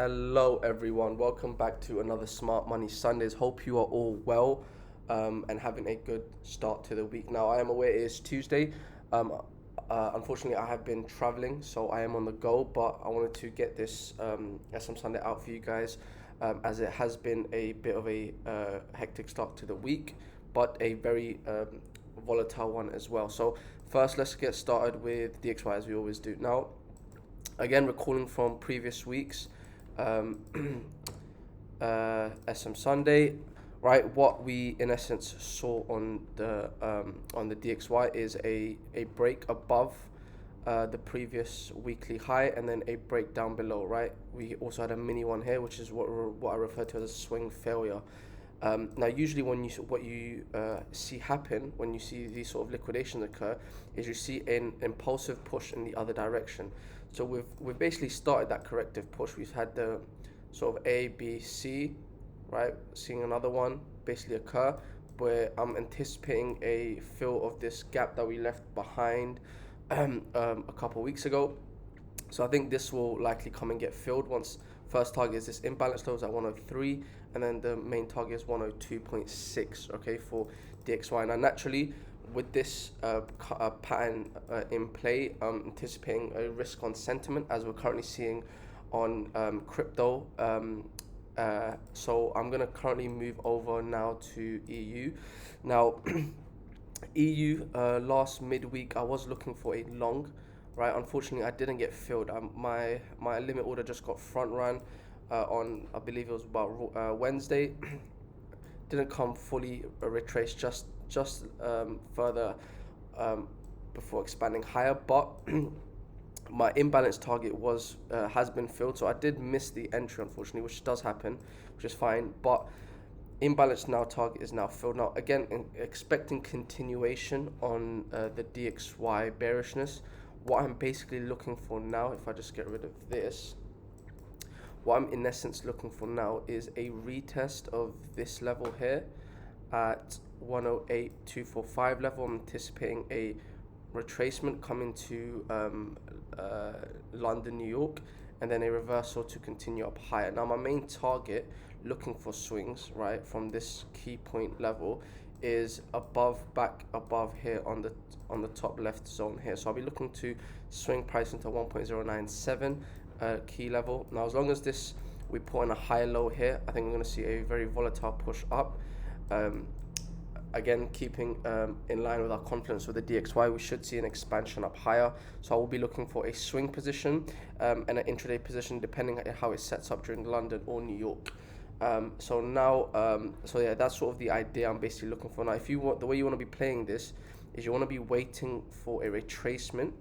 Hello, everyone. Welcome back to another Smart Money Sundays. Hope you are all well and having a good start to the week. Now, I am aware it is Tuesday. Um, Unfortunately, I have been traveling, so I am on the go, but I wanted to get this SM Sunday out for you guys as it has been a bit of a hectic start to the week, but a very volatile one as well. So, first, let's get started with DXY as we always do. Now, again, recalling from previous weeks, um, SM Sunday, right? What we in essence saw on the DXY is a break above the previous weekly high, and then a break down below, right? We also had a mini one here, which is what I refer to as a swing failure. Now, usually when you see happen when you see these sort of liquidations occur, is you see an impulsive push in the other direction. So we've basically started that corrective push. We've had the sort of A, B, C, right? Seeing another one basically occur, where I'm anticipating a fill of this gap that we left behind a couple of weeks ago. So I think this will likely come and get filled once first target is this imbalance lows at 103, and then the main target is 102.6, okay, for DXY. Now, naturally, with this pattern in play, I'm anticipating a risk on sentiment as we're currently seeing on crypto. So I'm going to currently move over now to EU. Now, EU, last midweek, I was looking for a long, right? Unfortunately, I didn't get filled. My limit order just got front run on, I believe it was about Wednesday. Didn't come fully retraced, just further before expanding higher, but my imbalance target was has been filled, so I did miss the entry, unfortunately, which does happen, which is fine. But imbalance now target is now filled. Now, again, expecting continuation on the DXY bearishness. What I'm basically looking for now, if I just get rid of this, what I'm in essence looking for now is a retest of this level here at 108.245 level. I'm anticipating a retracement coming to London, New York, and then a reversal to continue up higher. Now, my main target looking for swings, right, from this key point level is back above here on the top left zone here. So I'll be looking to swing price into 1.097 key level. Now, as long as we put in a high low here, I think we're going to see a very volatile push up. Again, keeping in line with our confidence with the DXY, we should see an expansion up higher. So I will be looking for a swing position and an intraday position, depending on how it sets up during London or New York. So yeah, that's sort of the idea I'm basically looking for. Now, if you want, the way you want to be playing this is you want to be waiting for a retracement.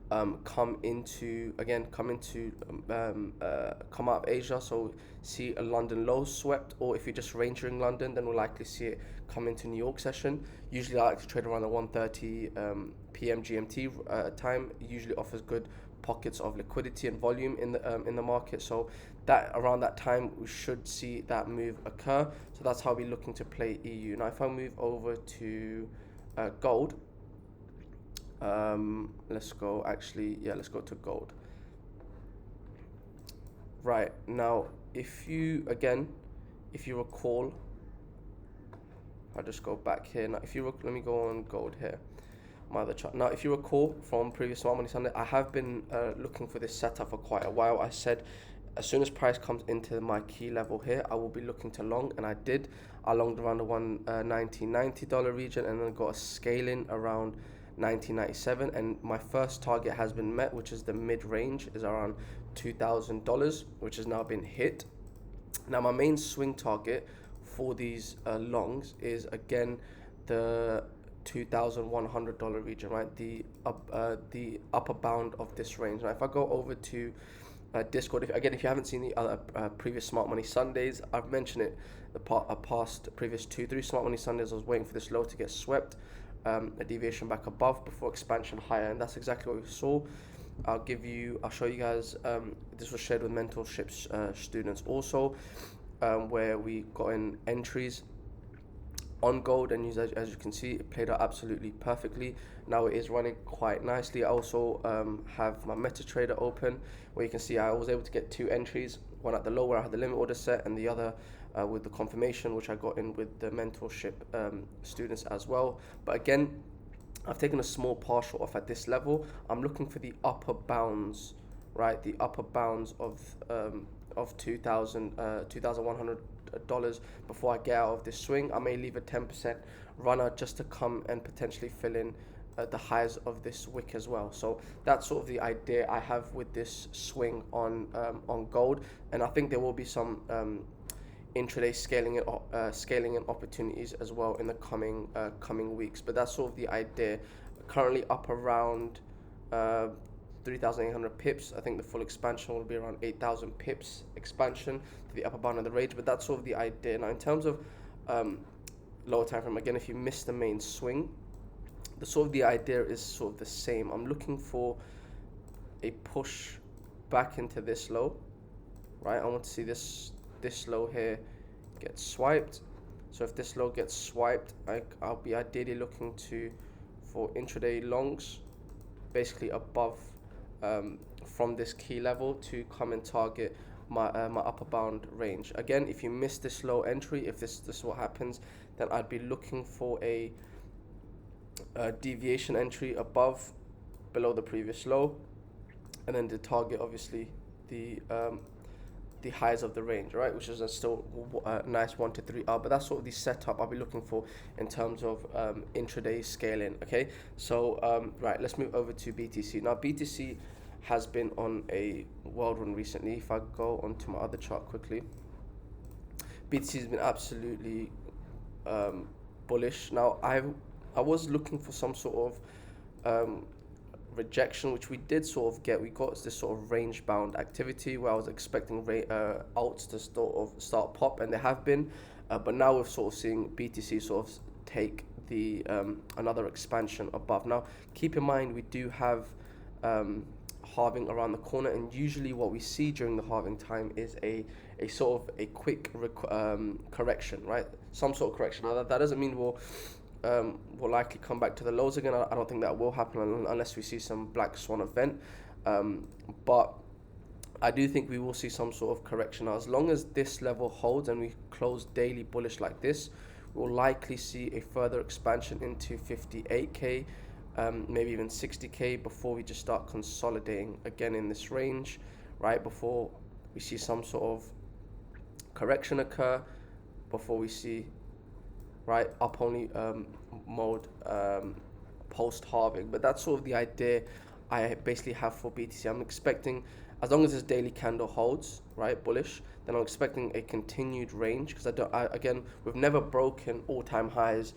Come out of Asia, so see a London low swept, or if you're just rangering London, then we'll likely see it come into New York session. Usually I like to trade around the 1:30 p.m. GMT time. It usually offers good pockets of liquidity and volume in the market, so that around that time we should see that move occur. So that's how we're looking to play EU. Now, if I move over to gold, let's go to gold. Right, now, if you recall, I'll just go back here. Now, let me go on gold here, my other chart. Now, if you recall from previous Smart Money Sunday, I have been looking for this setup for quite a while. I said as soon as price comes into my key level here, I will be looking to long, and I did. I longed around the $90 region, and then got a scaling around 1997, and my first target has been met, which is the mid-range, is around $2,000, which has now been hit. Now, my main swing target for these longs is again the $2,100 region, right? The upper bound of this range. Now, if I go over to Discord, if you haven't seen the other previous Smart Money Sundays, I've mentioned it past previous 2-3 Smart Money Sundays. I was waiting for this low to get swept, a deviation back above before expansion higher, and that's exactly what we saw. I'll show you guys, this was shared with mentorship students also, where we got in entries on gold, and as you can see, it played out absolutely perfectly. Now it is running quite nicely. I also have my MetaTrader open, where you can see I was able to get 2 entries, one at the low where I had the limit order set, and the other with the confirmation, which I got in with the mentorship students as well. But again, I've taken a small partial off at this level. I'm looking for the upper bounds, right? The upper bounds of $2,100 before I get out of this swing. I may leave a 10% runner just to come and potentially fill in the highs of this wick as well. So that's sort of the idea I have with this swing on gold, and I think there will be some intraday scaling and opportunities as well in the coming weeks. But that's sort of the idea. Currently up around 3,800 pips. I think the full expansion will be around 8,000 pips expansion to the upper bound of the range. But that's sort of the idea. Now in terms of lower time frame, again, if you miss the main swing, the idea is sort of the same. I'm looking for a push back into this low, right? I want to see this low here get swiped. So if this low gets swiped, I'll be ideally looking for intraday longs, basically above from this key level to come and target my upper bound range. Again, if you miss this low entry, if this is what happens, then I'd be looking for a deviation entry below the previous low, and then to target obviously the highs of the range, right, which is still a nice 1 to 3 up. But that's sort of the setup I'll be looking for in terms of intraday scaling. Okay, so right, let's move over to BTC. Now BTC has been on a world run recently. If I go onto my other chart quickly, BTC has been absolutely bullish. Now I was looking for some sort of rejection, which we did sort of get. We got this sort of range bound activity where I was expecting alts to start pop, and they have been, but now we're sort of seeing BTC sort of take the another expansion above. Now keep in mind, we do have halving around the corner, and usually what we see during the halving time is a sort of a quick correction, right? Some sort of correction. Now that doesn't mean we'll likely come back to the lows again. I don't think that will happen unless we see some black swan event, but I do think we will see some sort of correction. Now, as long as this level holds and we close daily bullish like this, we'll likely see a further expansion into 58k, maybe even 60k, before we just start consolidating again in this range, right? Before we see some sort of correction occur, before we see up only mode post halving. But that's sort of the idea I basically have for BTC. I'm expecting, as long as this daily candle holds bullish, then I'm expecting a continued range, because again, we've never broken all-time highs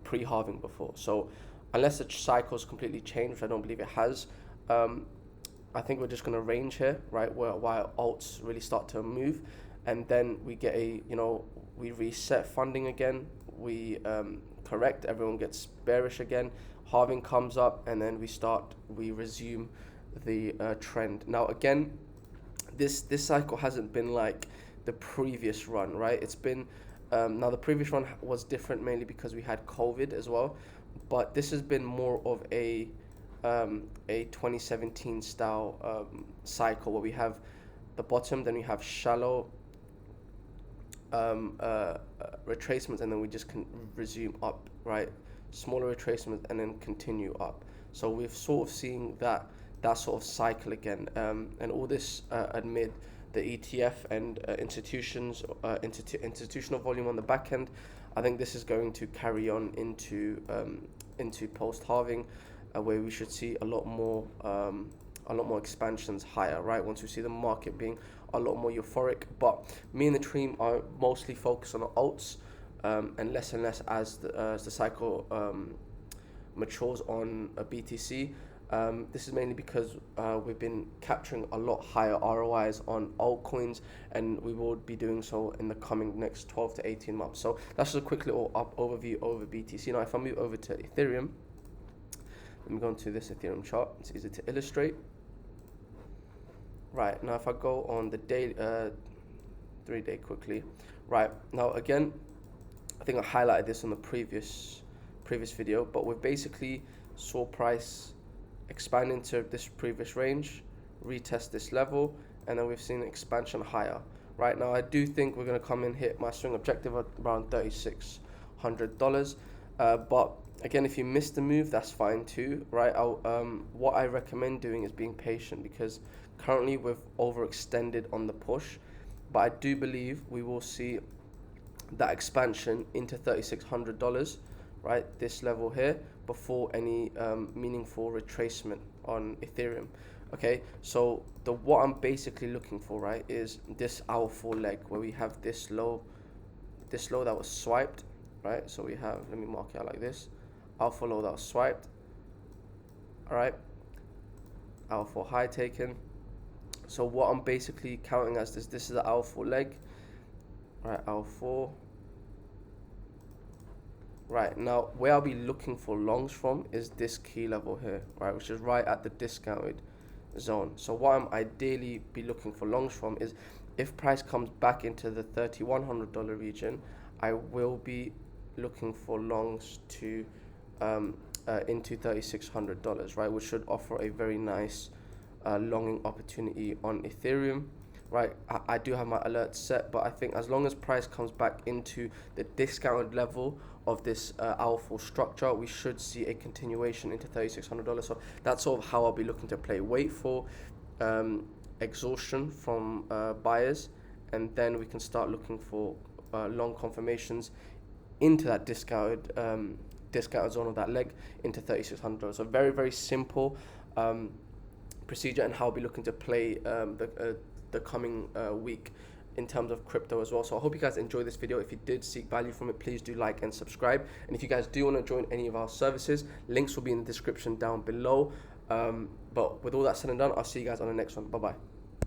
pre-halving before. So unless the cycle's completely changed, which I don't believe it has, I think we're just going to range here, right, while alts really start to move, and then we get we reset funding again, we correct, everyone gets bearish again, halving comes up, and then we resume the trend. Now again, this cycle hasn't been like the previous run, right? It's been now the previous run was different, mainly because we had COVID as well, but this has been more of a 2017 style cycle, where we have the bottom, then we have shallow retracements, and then we just can resume up, right? Smaller retracements and then continue up. So we've sort of seen that sort of cycle again, and all this amid the ETF and institutional volume on the back end. I think this is going to carry on into post halving, where we should see a lot more expansions higher, right? Once we see the market being a lot more euphoric. But me and the team are mostly focused on the alts, and less as the cycle matures on a BTC. This is mainly because we've been capturing a lot higher ROIs on altcoins, and we will be doing so in the coming next 12 to 18 months. So that's just a quick little overview over BTC. Now if I move over to Ethereum, let me go into this Ethereum chart. It's easy to illustrate. Right, now if I go on the daily 3-day quickly. Right, now again, I think I highlighted this on the previous video, but we've basically saw price expand into this previous range, retest this level, and then we've seen expansion higher. Right now, I do think we're going to come and hit my swing objective at around $3,600. But again, if you miss the move, that's fine too, right? What I recommend doing is being patient, because currently we've overextended on the push, but I do believe we will see that expansion into $3,600, right? This level here, before any meaningful retracement on Ethereum. Okay, so what I'm basically looking for, right, is this hour 4 leg where we have this low that was swiped, right? So we have, let me mark it out like this, hour 4 low that was swiped, all right, hour 4 high taken. So what I'm basically counting as this is the hour 4 leg, right? Hour 4. Right, now where I'll be looking for longs from is this key level here, right, which is right at the discounted zone. So what I'm ideally be looking for longs from is, if price comes back into the $3,100 region, I will be looking for longs to into $3,600, right, which should offer a very nice longing opportunity on Ethereum. Right, I do have my alerts set, but I think as long as price comes back into the discounted level of this hour 4 structure, we should see a continuation into $3,600. So that's sort of how I'll be looking to play. Wait for exhaustion from buyers, and then we can start looking for long confirmations into that discounted zone of that leg into $3,600. So very, very simple procedure, and how I'll be looking to play the coming week in terms of crypto as well. So I hope you guys enjoyed this video. If you did seek value from it, please do like and subscribe. And if you guys do want to join any of our services, links will be in the description down below. But with all that said and done, I'll see you guys on the next one. Bye bye.